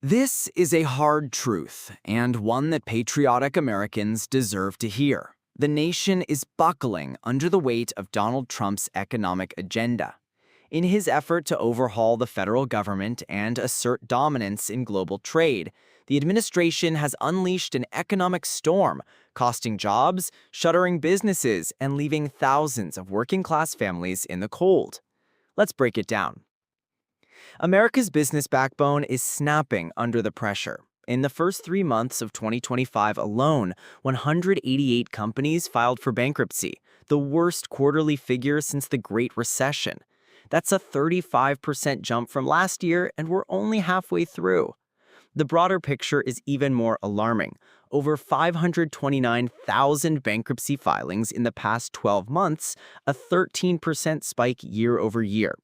This is a hard truth, and one that patriotic Americans deserve to hear. The nation is buckling under the weight of Donald Trump's economic agenda. In his effort to overhaul the federal government and assert dominance in global trade, the administration has unleashed an economic storm, costing jobs, shuttering businesses, and leaving thousands of working-class families in the cold. Let's break it down. America's business backbone is snapping under the pressure. In the first 3 months of 2025 alone, 188 companies filed for bankruptcy, the worst quarterly figure since the Great Recession. That's a 35% jump from last year, and we're only halfway through. The broader picture is even more alarming. Over 529,000 bankruptcy filings in the past 12 months, a 13% spike year over year.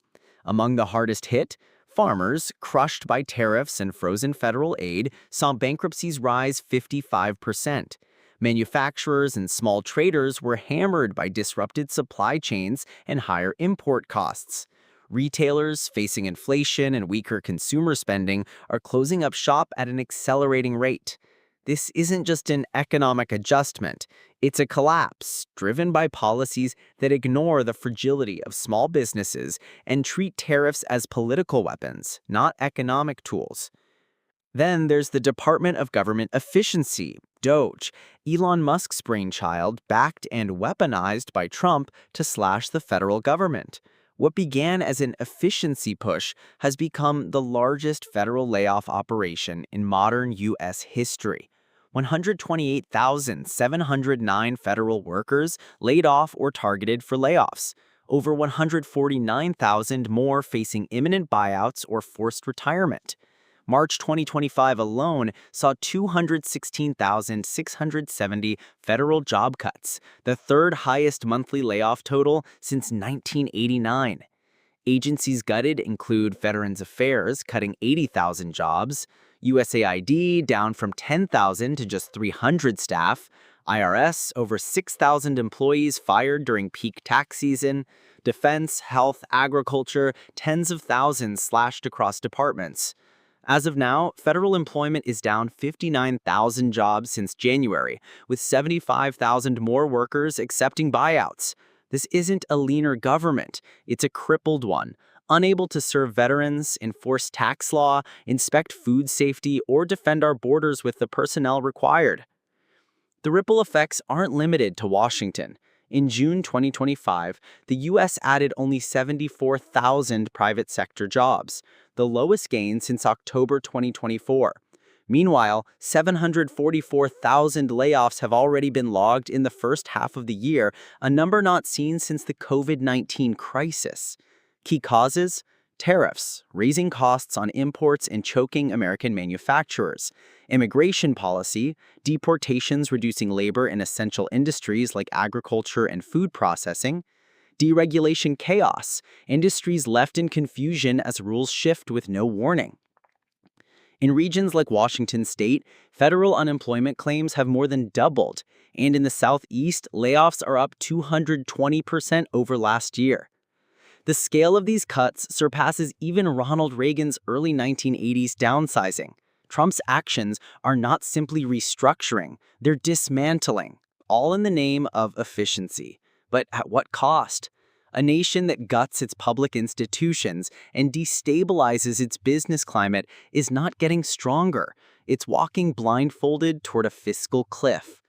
Among the hardest hit, farmers, crushed by tariffs and frozen federal aid, saw bankruptcies rise 55%. Manufacturers and small traders were hammered by disrupted supply chains and higher import costs. Retailers, facing inflation and weaker consumer spending, are closing up shop at an accelerating rate. This isn't just an economic adjustment, it's a collapse driven by policies that ignore the fragility of small businesses and treat tariffs as political weapons, not economic tools. Then there's the Department of Government Efficiency, DOGE, Elon Musk's brainchild, backed and weaponized by Trump to slash the federal government. What began as an efficiency push has become the largest federal layoff operation in modern U.S. history. 128,709 federal workers laid off or targeted for layoffs. Over 149,000 more facing imminent buyouts or forced retirement. March 2025 alone saw 216,670 federal job cuts, the third highest monthly layoff total since 1989. Agencies gutted include Veterans Affairs, cutting 80,000 jobs, USAID down from 10,000 to just 300 staff, IRS over 6,000 employees fired during peak tax season, defense, health, agriculture, tens of thousands slashed across departments. As of now, federal employment is down 59,000 jobs since January, with 75,000 more workers accepting buyouts. This isn't a leaner government, it's a crippled one, unable to serve veterans, enforce tax law, inspect food safety, or defend our borders with the personnel required. The ripple effects aren't limited to Washington. In June 2025, the U.S. added only 74,000 private sector jobs, the lowest gain since October 2024. Meanwhile, 744,000 layoffs have already been logged in the first half of the year, a number not seen since the COVID-19 crisis. Key causes? Tariffs, raising costs on imports and choking American manufacturers. Immigration policy, deportations reducing labor in essential industries like agriculture and food processing. Deregulation chaos, industries left in confusion as rules shift with no warning. In regions like Washington state, federal unemployment claims have more than doubled, and in the Southeast, layoffs are up 220% over last year. The scale of these cuts surpasses even Ronald Reagan's early 1980s downsizing. Trump's actions are not simply restructuring, they're dismantling, all in the name of efficiency. But at what cost? A nation that guts its public institutions and destabilizes its business climate is not getting stronger. It's walking blindfolded toward a fiscal cliff.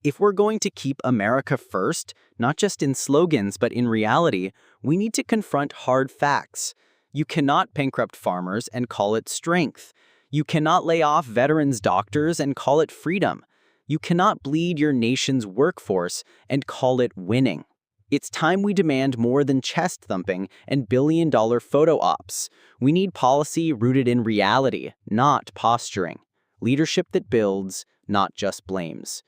If we're going to keep America first, not just in slogans but in reality, we need to confront hard facts. You cannot bankrupt farmers and call it strength. You cannot lay off veterans doctors and call it freedom. You cannot bleed your nation's workforce and call it winning. It's time we demand more than chest thumping and billion-dollar photo ops. We need policy rooted in reality, not posturing. Leadership that builds, not just blames.